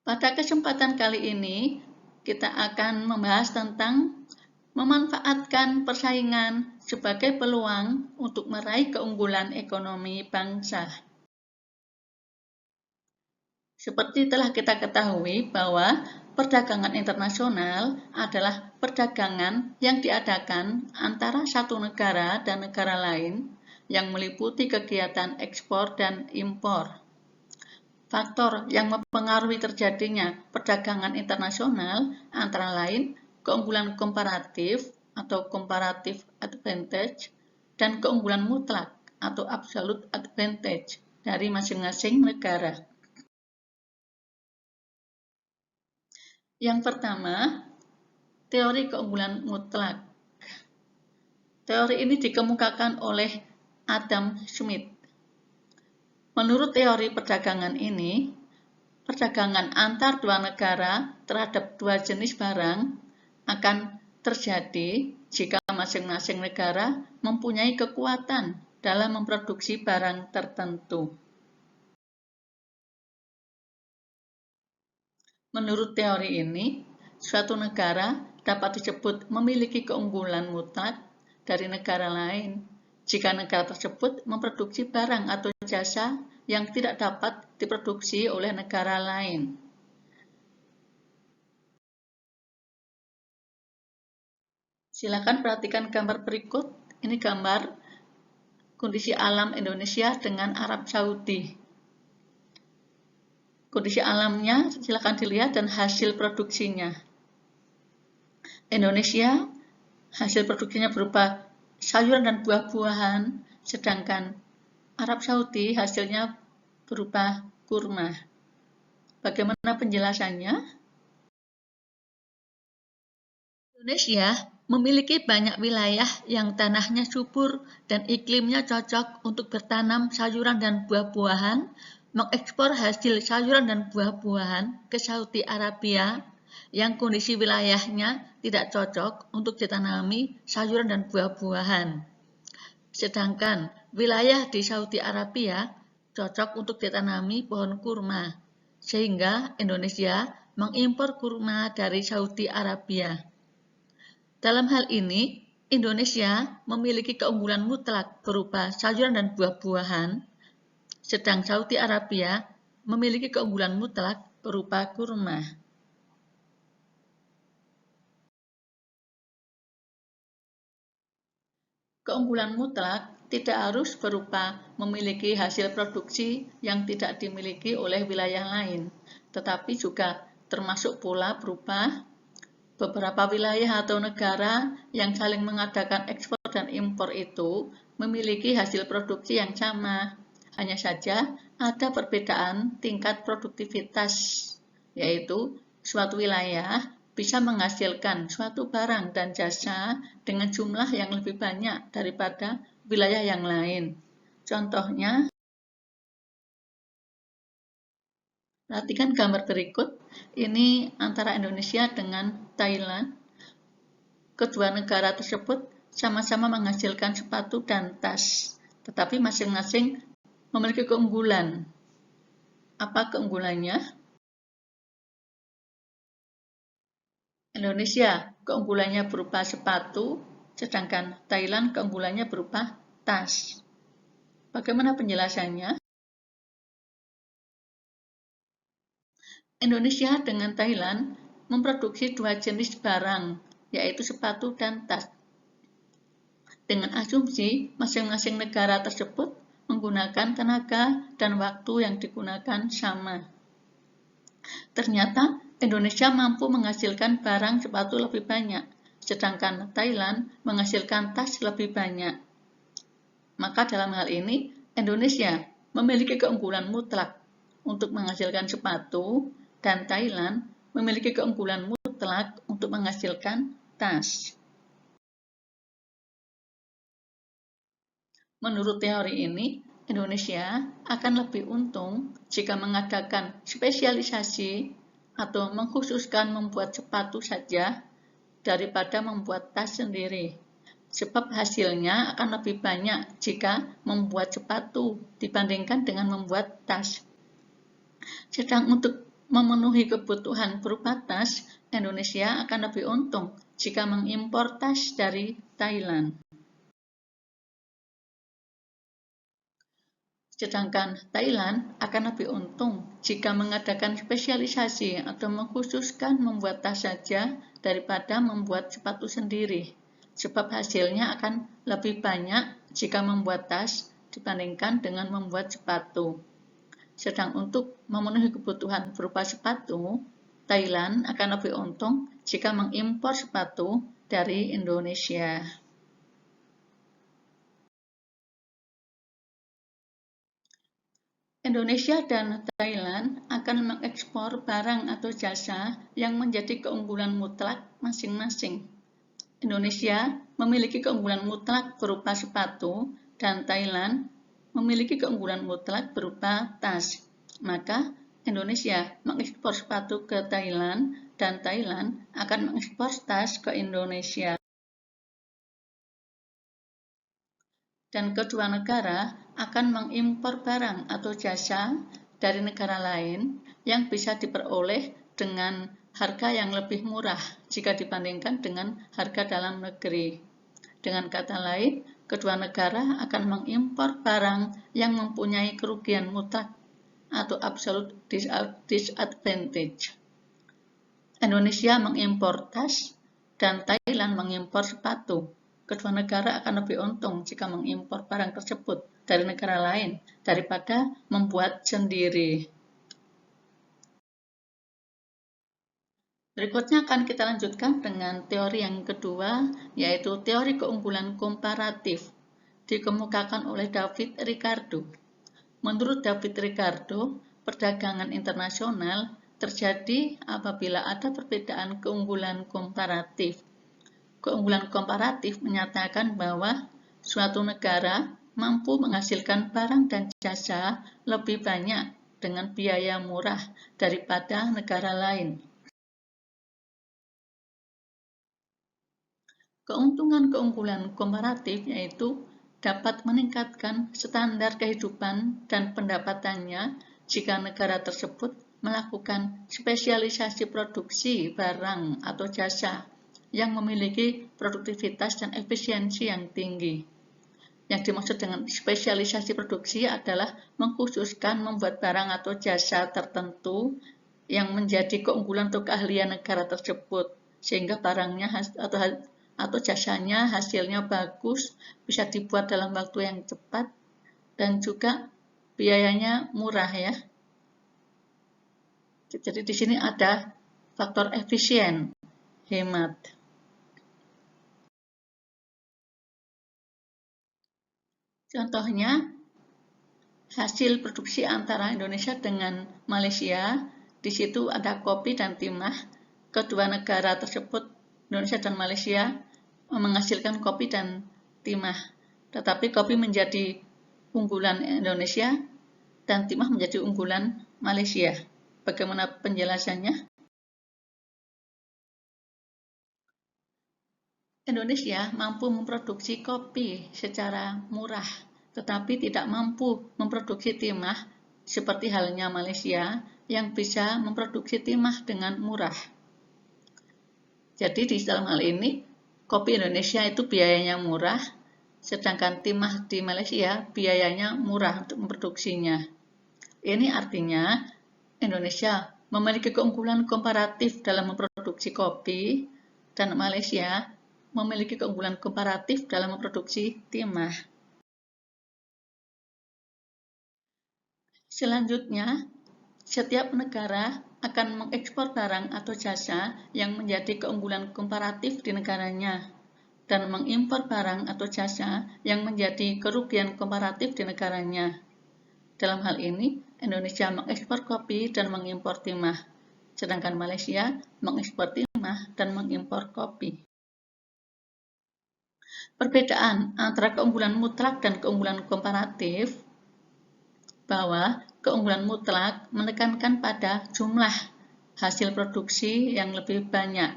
Pada kesempatan kali ini, kita akan membahas tentang memanfaatkan persaingan sebagai peluang untuk meraih keunggulan ekonomi bangsa. Seperti telah kita ketahui bahwa perdagangan internasional adalah perdagangan yang diadakan antara satu negara dan negara lain yang meliputi kegiatan ekspor dan impor. Faktor yang mempengaruhi terjadinya perdagangan internasional antara lain keunggulan komparatif atau comparative advantage dan keunggulan mutlak atau absolute advantage dari masing-masing negara. Yang pertama, teori keunggulan mutlak. Teori ini dikemukakan oleh Adam Smith. Menurut teori perdagangan ini, perdagangan antar dua negara terhadap dua jenis barang akan terjadi jika masing-masing negara mempunyai kekuatan dalam memproduksi barang tertentu. Menurut teori ini, suatu negara dapat disebut memiliki keunggulan mutlak dari negara lain jika negara tersebut memproduksi barang atau jasa yang tidak dapat diproduksi oleh negara lain. Silakan perhatikan gambar berikut. Ini gambar kondisi alam Indonesia dengan Arab Saudi. Kondisi alamnya silakan dilihat dan hasil produksinya. Indonesia hasil produksinya berupa sayuran dan buah-buahan, sedangkan Arab Saudi hasilnya berupa kurma. Bagaimana penjelasannya? Indonesia memiliki banyak wilayah yang tanahnya subur dan iklimnya cocok untuk bertanam sayuran dan buah-buahan, mengekspor hasil sayuran dan buah-buahan ke Saudi Arabia yang kondisi wilayahnya tidak cocok untuk ditanami sayuran dan buah-buahan. Sedangkan wilayah di Saudi Arabia cocok untuk ditanami pohon kurma, sehingga Indonesia mengimpor kurma dari Saudi Arabia. Dalam hal ini, Indonesia memiliki keunggulan mutlak berupa sayuran dan buah-buahan, sedang Saudi Arabia memiliki keunggulan mutlak berupa kurma. Keunggulan mutlak tidak harus berupa memiliki hasil produksi yang tidak dimiliki oleh wilayah lain, tetapi juga termasuk pula berupa beberapa wilayah atau negara yang saling mengadakan ekspor dan impor itu memiliki hasil produksi yang sama. Hanya saja ada perbedaan tingkat produktivitas, yaitu suatu wilayah bisa menghasilkan suatu barang dan jasa dengan jumlah yang lebih banyak daripada wilayah yang lain. Contohnya, perhatikan gambar berikut. Ini antara Indonesia dengan Thailand. Kedua negara tersebut sama-sama menghasilkan sepatu dan tas, tetapi masing-masing memiliki keunggulan. Apa keunggulannya? Indonesia keunggulannya berupa sepatu, sedangkan Thailand keunggulannya berupa tas. Bagaimana penjelasannya? Indonesia dengan Thailand memproduksi dua jenis barang, yaitu sepatu dan tas. Dengan asumsi masing-masing negara tersebut menggunakan tenaga dan waktu yang digunakan sama. Ternyata Indonesia mampu menghasilkan barang sepatu lebih banyak, sedangkan Thailand menghasilkan tas lebih banyak. Maka dalam hal ini, Indonesia memiliki keunggulan mutlak untuk menghasilkan sepatu, dan Thailand memiliki keunggulan mutlak untuk menghasilkan tas. Menurut teori ini, Indonesia akan lebih untung jika mengadakan spesialisasi atau mengkhususkan membuat sepatu saja daripada membuat tas sendiri. Sebab hasilnya akan lebih banyak jika membuat sepatu dibandingkan dengan membuat tas. Sedang untuk memenuhi kebutuhan berupa tas, Indonesia akan lebih untung jika mengimpor tas dari Thailand. Sedangkan Thailand akan lebih untung jika mengadakan spesialisasi atau mengkhususkan membuat tas saja daripada membuat sepatu sendiri, sebab hasilnya akan lebih banyak jika membuat tas dibandingkan dengan membuat sepatu. Sedang untuk memenuhi kebutuhan berupa sepatu, Thailand akan lebih untung jika mengimpor sepatu dari Indonesia. Indonesia dan Thailand akan mengekspor barang atau jasa yang menjadi keunggulan mutlak masing-masing. Indonesia memiliki keunggulan mutlak berupa sepatu dan Thailand memiliki keunggulan mutlak berupa tas. Maka Indonesia mengekspor sepatu ke Thailand dan Thailand akan mengekspor tas ke Indonesia. Dan kedua negara akan mengimpor barang atau jasa dari negara lain yang bisa diperoleh dengan harga yang lebih murah jika dibandingkan dengan harga dalam negeri. Dengan kata lain, kedua negara akan mengimpor barang yang mempunyai kerugian mutlak atau absolute disadvantage. Indonesia mengimpor tas dan Thailand mengimpor sepatu. Kedua negara akan lebih untung jika mengimpor barang tersebut dari negara lain daripada membuat sendiri. Berikutnya akan kita lanjutkan dengan teori yang kedua, yaitu teori keunggulan komparatif, dikemukakan oleh David Ricardo. Menurut David Ricardo, perdagangan internasional terjadi apabila ada perbedaan keunggulan komparatif. Keunggulan komparatif menyatakan bahwa suatu negara mampu menghasilkan barang dan jasa lebih banyak dengan biaya murah daripada negara lain. Keuntungan-keunggulan komparatif yaitu dapat meningkatkan standar kehidupan dan pendapatannya jika negara tersebut melakukan spesialisasi produksi barang atau jasa yang memiliki produktivitas dan efisiensi yang tinggi. Yang dimaksud dengan spesialisasi produksi adalah mengkhususkan membuat barang atau jasa tertentu yang menjadi keunggulan atau keahlian negara tersebut, sehingga barangnya atau jasanya hasilnya bagus, bisa dibuat dalam waktu yang cepat, dan juga biayanya murah ya. Jadi di sini ada faktor efisien, hemat. Contohnya, hasil produksi antara Indonesia dengan Malaysia, di situ ada kopi dan timah. Kedua negara tersebut, Indonesia dan Malaysia, menghasilkan kopi dan timah. Tetapi kopi menjadi unggulan Indonesia dan timah menjadi unggulan Malaysia. Bagaimana penjelasannya? Indonesia mampu memproduksi kopi secara murah, tetapi tidak mampu memproduksi timah seperti halnya Malaysia yang bisa memproduksi timah dengan murah. Jadi di dalam hal ini, kopi Indonesia itu biayanya murah, sedangkan timah di Malaysia biayanya murah untuk memproduksinya. Ini artinya Indonesia memiliki keunggulan komparatif dalam memproduksi kopi dan Malaysia memiliki keunggulan komparatif dalam memproduksi timah. Selanjutnya, setiap negara akan mengekspor barang atau jasa yang menjadi keunggulan komparatif di negaranya dan mengimpor barang atau jasa yang menjadi kerugian komparatif di negaranya. Dalam hal ini, Indonesia mengekspor kopi dan mengimpor timah, sedangkan Malaysia mengekspor timah dan mengimpor kopi. Perbedaan antara keunggulan mutlak dan keunggulan komparatif bahwa keunggulan mutlak menekankan pada jumlah hasil produksi yang lebih banyak,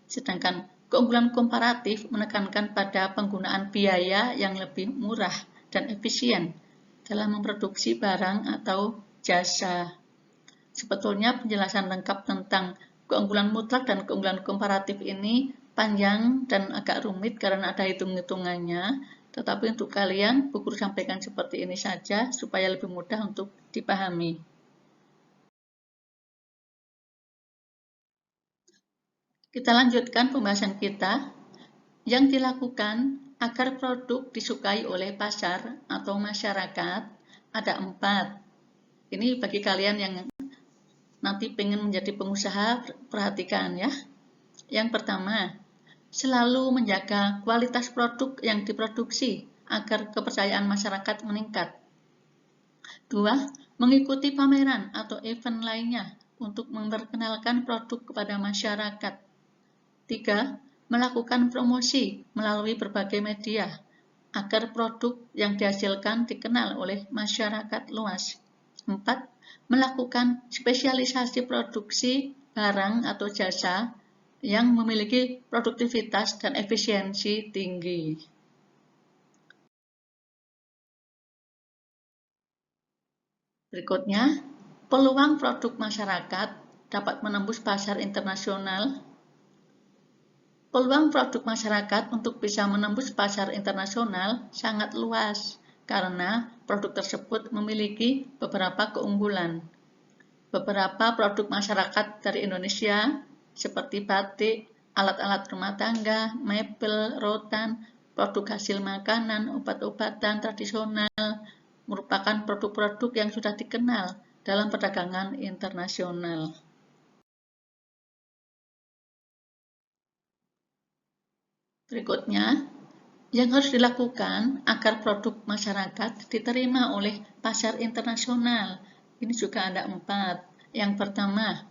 sedangkan keunggulan komparatif menekankan pada penggunaan biaya yang lebih murah dan efisien dalam memproduksi barang atau jasa. Sebetulnya penjelasan lengkap tentang keunggulan mutlak dan keunggulan komparatif ini panjang dan agak rumit karena ada hitung-hitungannya. Tetapi untuk kalian, Bu Guru sampaikan seperti ini saja supaya lebih mudah untuk dipahami. Kita lanjutkan pembahasan kita. Yang dilakukan agar produk disukai oleh pasar atau masyarakat ada 4. Ini bagi kalian yang nanti pengen menjadi pengusaha, perhatikan ya. Yang pertama, selalu menjaga kualitas produk yang diproduksi agar kepercayaan masyarakat meningkat. 2. Mengikuti pameran atau event lainnya untuk memperkenalkan produk kepada masyarakat. 3. Melakukan promosi melalui berbagai media agar produk yang dihasilkan dikenal oleh masyarakat luas. 4. Melakukan spesialisasi produksi barang atau jasa yang memiliki produktivitas dan efisiensi tinggi. Berikutnya, peluang produk masyarakat dapat menembus pasar internasional. Peluang produk masyarakat untuk bisa menembus pasar internasional sangat luas karena produk tersebut memiliki beberapa keunggulan. Beberapa produk masyarakat dari Indonesia seperti batik, alat-alat rumah tangga, mebel, rotan, produk hasil makanan, obat-obatan tradisional merupakan produk-produk yang sudah dikenal dalam perdagangan internasional. Berikutnya, yang harus dilakukan agar produk masyarakat diterima oleh pasar internasional. Ini juga ada 4. Yang pertama,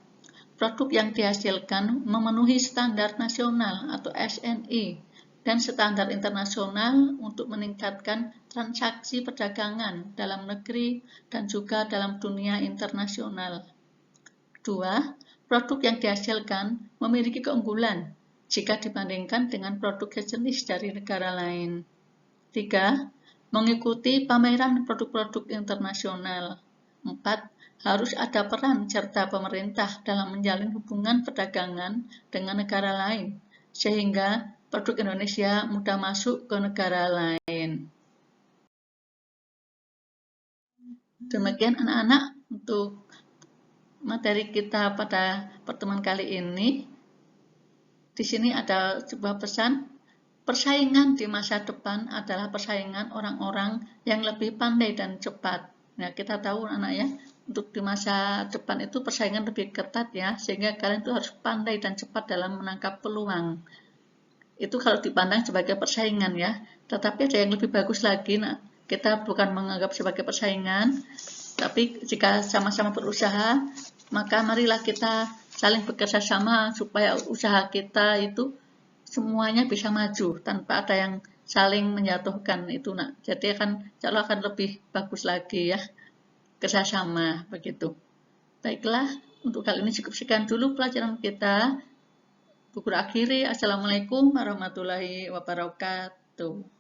produk yang dihasilkan memenuhi standar nasional atau SNI dan standar internasional untuk meningkatkan transaksi perdagangan dalam negeri dan juga dalam dunia internasional. 2. Produk yang dihasilkan memiliki keunggulan jika dibandingkan dengan produk sejenis dari negara lain. 3. Mengikuti pameran produk-produk internasional. 4. Harus ada peran serta pemerintah dalam menjalin hubungan perdagangan dengan negara lain, sehingga produk Indonesia mudah masuk ke negara lain. Demikian anak-anak untuk materi kita pada pertemuan kali ini. Di sini ada sebuah pesan. Persaingan di masa depan adalah persaingan orang-orang yang lebih pandai dan cepat. Nah, kita tahu anak ya, untuk di masa depan itu persaingan lebih ketat ya, sehingga kalian itu harus pandai dan cepat dalam menangkap peluang. Itu kalau dipandang sebagai persaingan ya, tetapi ada yang lebih bagus lagi. Nah, kita bukan menganggap sebagai persaingan, tapi jika sama-sama berusaha, maka marilah kita saling bekerja sama supaya usaha kita itu semuanya bisa maju tanpa ada yang saling menjatuhkan itu nak. Jadi akan lebih bagus lagi ya, kerjasama begitu. Baiklah, untuk kali ini cukup sekian dulu pelajaran kita. Bu Guru akhiri. Assalamualaikum warahmatullahi wabarakatuh.